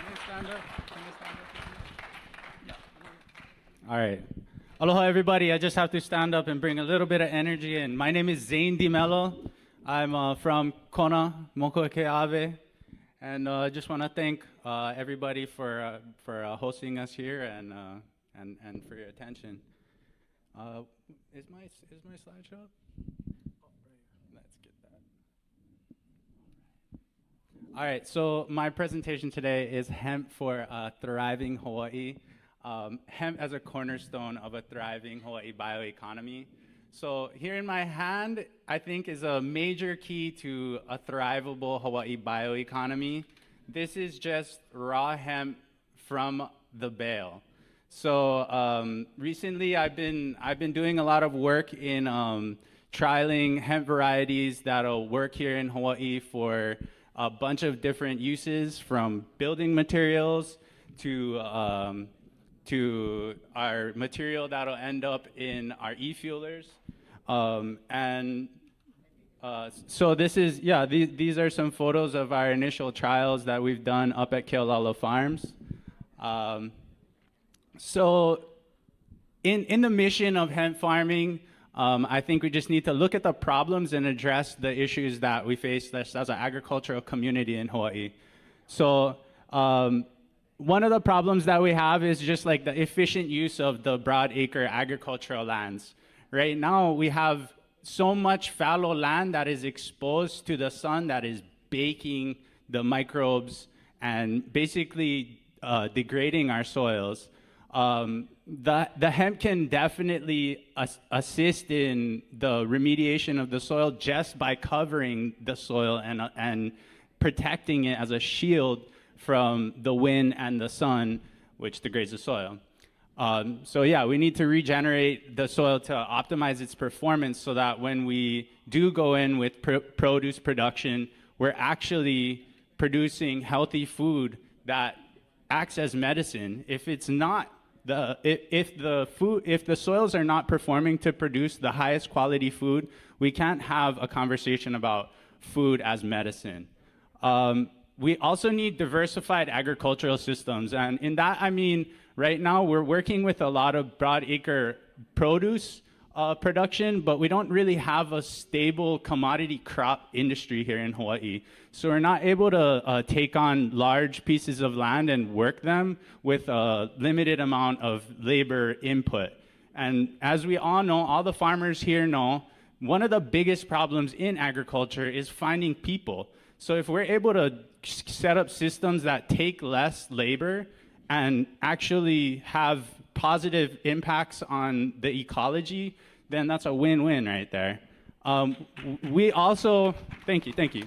they stand up? Can they stand up? All right. Aloha, everybody. I just have to stand up and bring a little bit of energy in. My name is Zane DiMello. I'm from Kona, Mokueke Ave. And I just want to thank everybody for hosting us here and for your attention. Is my slideshow up? Let's get that. All right, so my presentation today is hemp for a thriving Hawaii. Hemp as a cornerstone of a thriving Hawaii bioeconomy. So here in my hand, I think is a major key to a thrivable Hawaii bioeconomy. This is just raw hemp from the bale. So recently, I've been doing a lot of work in trialing hemp varieties that'll work here in Hawaii for a bunch of different uses, from building materials to our material that'll end up in our e-fuelers. So this is, these are some photos of our initial trials that we've done up at Keolala Farms. So in the mission of hemp farming, I think we just need to look at the problems and address the issues that we face as an agricultural community in Hawaii. So one of the problems that we have is just like the efficient use of the broad acre agricultural lands. Right now, we have so much fallow land that is exposed to the sun that is baking the microbes and basically degrading our soils. The hemp can definitely assist in the remediation of the soil just by covering the soil and protecting it as a shield from the wind and the sun, which degrades the soil. So yeah, we need to regenerate the soil to optimize its performance so that when we do go in with produce production, we're actually producing healthy food that acts as medicine. If it's not if the soils are not performing to produce the highest quality food, we can't have a conversation about food as medicine. We also need diversified agricultural systems. And in that, I mean, right now we're working with a lot of broad acre produce production, but we don't really have a stable commodity crop industry here in Hawaii. So we're not able to take on large pieces of land and work them with a limited amount of labor input. And as we all know, all the farmers here know, one of the biggest problems in agriculture is finding people. So if we're able to set up systems that take less labor and actually have positive impacts on the ecology, then that's a win-win right there. We also, thank you.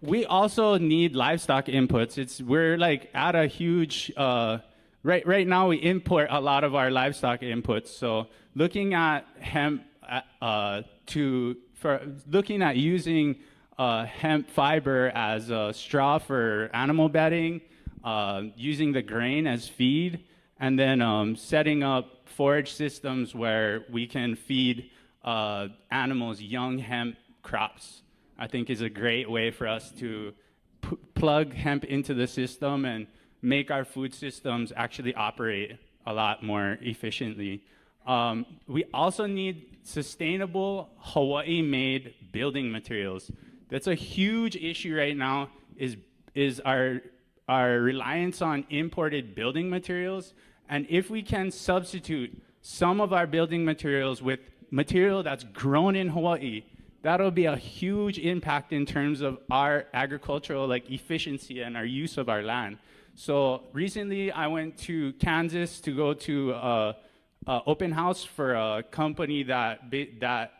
We also need livestock inputs. We're like at a huge, right now we import a lot of our livestock inputs. So looking at hemp, looking at using hemp fiber as a straw for animal bedding, using the grain as feed, and then setting up forage systems where we can feed animals young hemp crops, I think is a great way for us to plug hemp into the system and make our food systems actually operate a lot more efficiently. We also need sustainable Hawaii-made building materials. That's a huge issue right now, is our reliance on imported building materials. And if we can substitute some of our building materials with material that's grown in Hawaii, that'll be a huge impact in terms of our agricultural efficiency and our use of our land. So recently I went to Kansas to go to an open house for a company that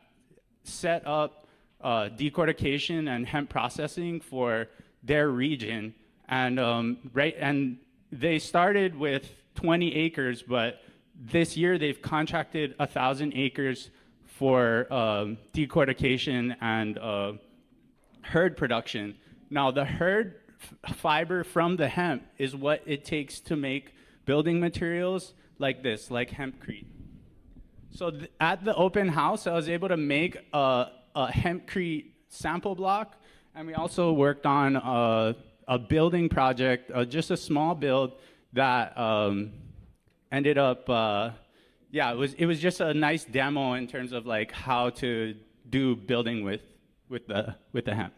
set up decortication and hemp processing for their region. And they started with 20 acres, but this year they've contracted 1,000 acres for decortication and herd production. Now the herd fiber from the hemp is what it takes to make building materials like this, like hempcrete. So at the open house, I was able to make a hempcrete sample block, and we also worked on a building project, just a small build that ended up, it was just a nice demo in terms of like how to do building with the hemp.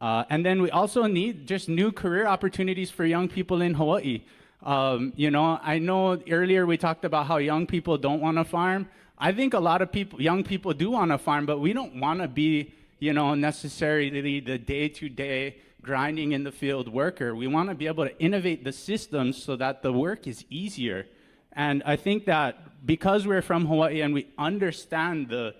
And then we also need just new career opportunities for young people in Hawaii. I know earlier we talked about how young people don't want to farm. I think a lot of young people do want to farm, but we don't want to be, necessarily the day-to-day grinding in the field worker. We want to be able to innovate the systems so that the work is easier. And I think that because we're from Hawaii and we understand the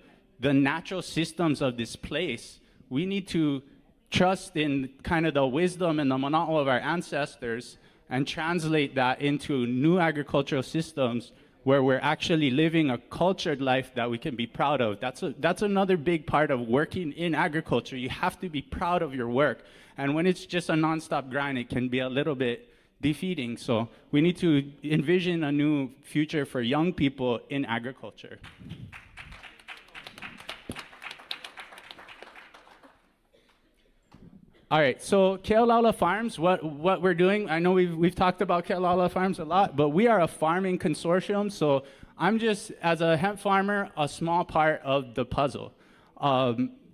natural systems of this place, we need to trust in kind of the wisdom and the mana'o of our ancestors and translate that into new agricultural systems where we're actually living a cultured life that we can be proud of. That's another big part of working in agriculture. You have to be proud of your work. And when it's just a nonstop grind, it can be a little bit defeating. So we need to envision a new future for young people in agriculture. All right, so Kealaula Farms, what we're doing, I know we've talked about Kealaula Farms a lot, but we are a farming consortium, so I'm just, as a hemp farmer, a small part of the puzzle.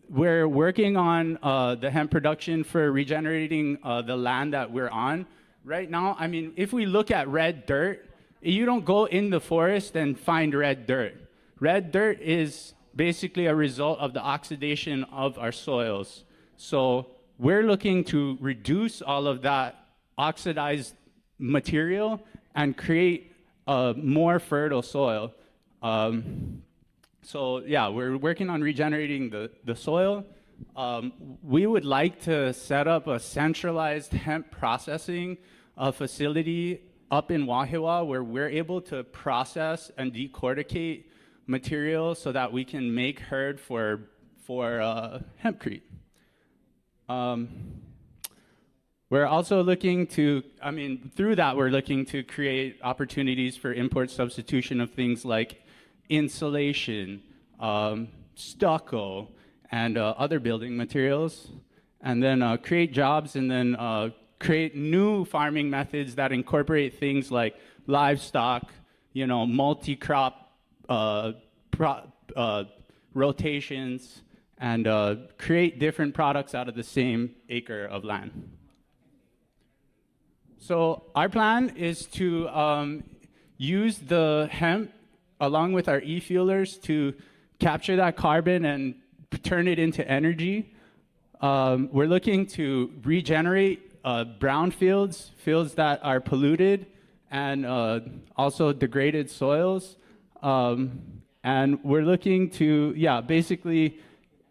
We're working on the hemp production for regenerating the land that we're on. Right now, I mean, if we look at red dirt, you don't go in the forest and find red dirt. Red dirt is basically a result of the oxidation of our soils. So we're looking to reduce all of that oxidized material and create a more fertile soil. We're working on regenerating the soil. We would like to set up a centralized hemp processing facility up in Wahiawa where we're able to process and decorticate material so that we can make hurd for hempcrete. We're also looking to, through that, we're looking to create opportunities for import substitution of things like insulation, stucco, and other building materials, and then create jobs, and then create new farming methods that incorporate things like livestock, multi-crop rotations, and create different products out of the same acre of land. So our plan is to use the hemp along with our e-fuelers to capture that carbon and turn it into energy. We're looking to regenerate brownfields, fields that are polluted, and also degraded soils. And we're looking to, basically,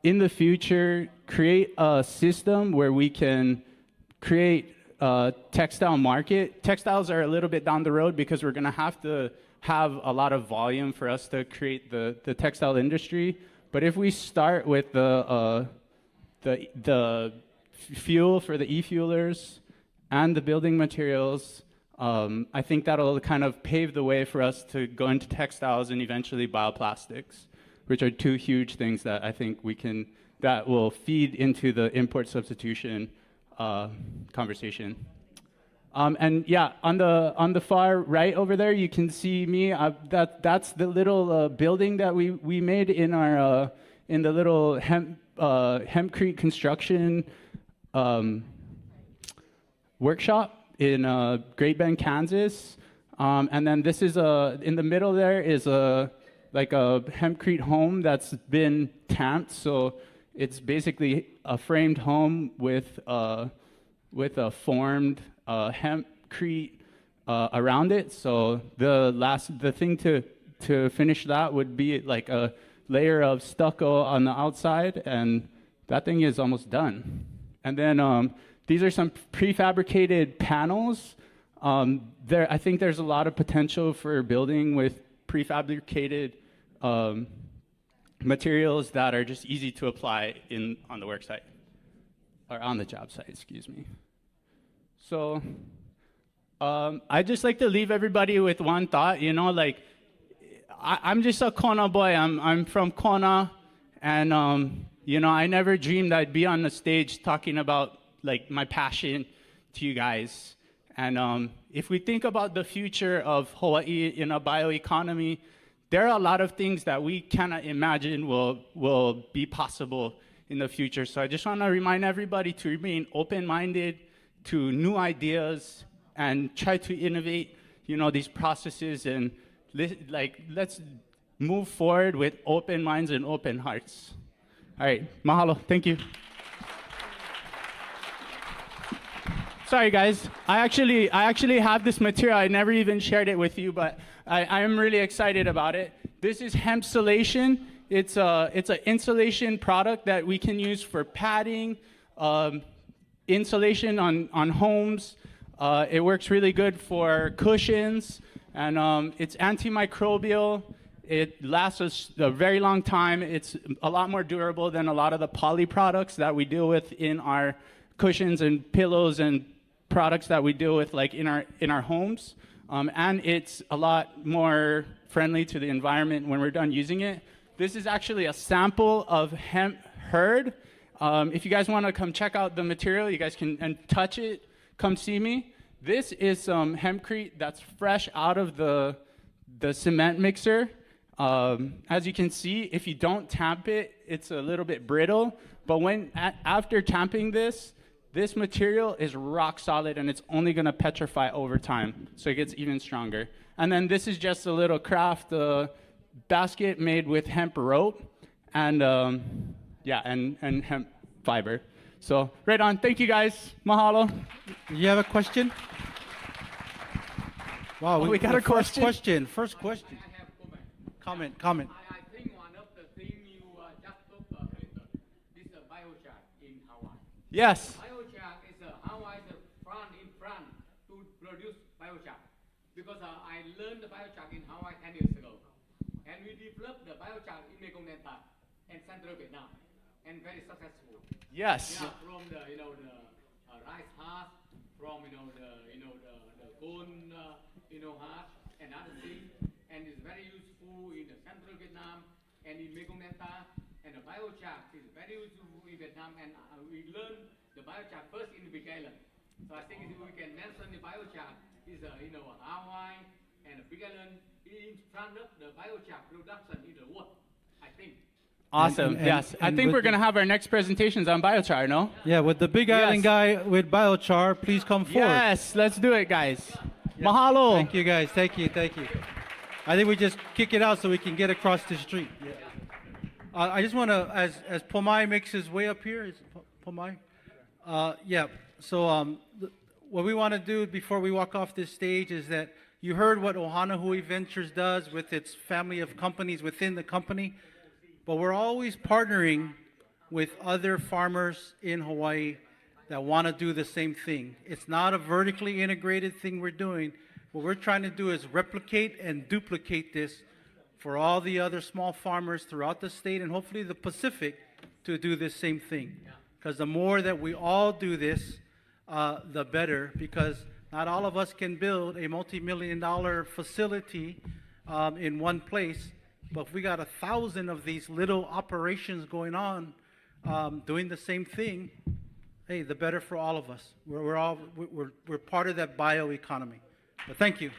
in the future, create a system where we can create a textile market. Textiles are a little bit down the road because we're going to have a lot of volume for us to create the textile industry. But if we start with the fuel for the e-fuelers and the building materials, I think that'll kind of pave the way for us to go into textiles and eventually bioplastics, which are two huge things that I think that will feed into the import substitution conversation. And yeah, on the far right over there, you can see me. That's the little building that we made in our in the little hempcrete construction workshop in Great Bend, Kansas. And then this is in the middle there is like a hempcrete home that's been tamped, so it's basically a framed home with a formed hempcrete around it. So the thing to finish that would be like a layer of stucco on the outside, and that thing is almost done. And then these are some prefabricated panels. I think there's a lot of potential for building with prefabricated materials that are just easy to apply on the work site, or on the job site, excuse me. So I'd just like to leave everybody with one thought, I'm just a Kona boy. I'm from Kona, and I never dreamed I'd be on the stage talking about like my passion to you guys. And if we think about the future of Hawaii in a bioeconomy, there are a lot of things that we cannot imagine will be possible in the future. So I just want to remind everybody to remain open-minded to new ideas and try to innovate, these processes, and let's move forward with open minds and open hearts. All right, mahalo. Thank you. Sorry, guys. I actually have this material. I never even shared it with you, but I am really excited about it. This is Hempsolation. It's an insulation product that we can use for padding, insulation on homes. It works really good for cushions, and it's antimicrobial. It lasts us a very long time. It's a lot more durable than a lot of the poly products that we deal with in our cushions and pillows and products that we deal with like in our homes. And it's a lot more friendly to the environment when we're done using it. This is actually a sample of hemp hurd. If you guys want to come check out the material, you guys can and touch it. Come see me. This is some hempcrete that's fresh out of the cement mixer. As you can see, if you don't tamp it, it's a little bit brittle. But after tamping this material is rock solid, and it's only going to petrify over time, so it gets even stronger. And then this is just a little craft basket made with hemp rope and and hemp fiber. So right on. Thank you, guys. Mahalo. You have a question? Wow, we got a question. First question. I have Comment. I think one of the things you just talked about is the biochar in Hawaii. Yes. Biochar is Hawaii's in front to produce biochar. Because I learned the biochar in Hawaii 10 years ago. And we developed the biochar in Mekong Delta and Central Vietnam. And very successful. Yes. Yeah, from the rice husk, from the corn husk and other things, and it's very useful in the Central Vietnam and in Mekong Delta. And the biochar is very useful in Vietnam, and we learned the biochar first in the Big Island. So I think if we can mention the biochar is Hawaii and the Big Island in front of the biochar production in the world, I think. Awesome. Yes. I think we're going to have our next presentations on biochar, no? Yeah, with the Big Island guy with biochar, please come forward. Yes, let's do it, guys. Mahalo. Thank you, guys. Thank you. I think we just kick it out so we can get across the street. Yeah. I just want to, as Pomai makes his way up here, is Pomai? So what we want to do before we walk off this stage is that you heard what Ohana Hui Ventures does with its family of companies within the company. But we're always partnering with other farmers in Hawaii that want to do the same thing. It's not a vertically integrated thing we're doing. What we're trying to do is replicate and duplicate this for all the other small farmers throughout the state and hopefully the Pacific to do this same thing. Because the more that we all do this, the better, because not all of us can build a multi-million-dollar facility in one place. But if we got 1,000 of these little operations going on, doing the same thing, hey, the better for all of us. We're part of that bioeconomy. But thank you.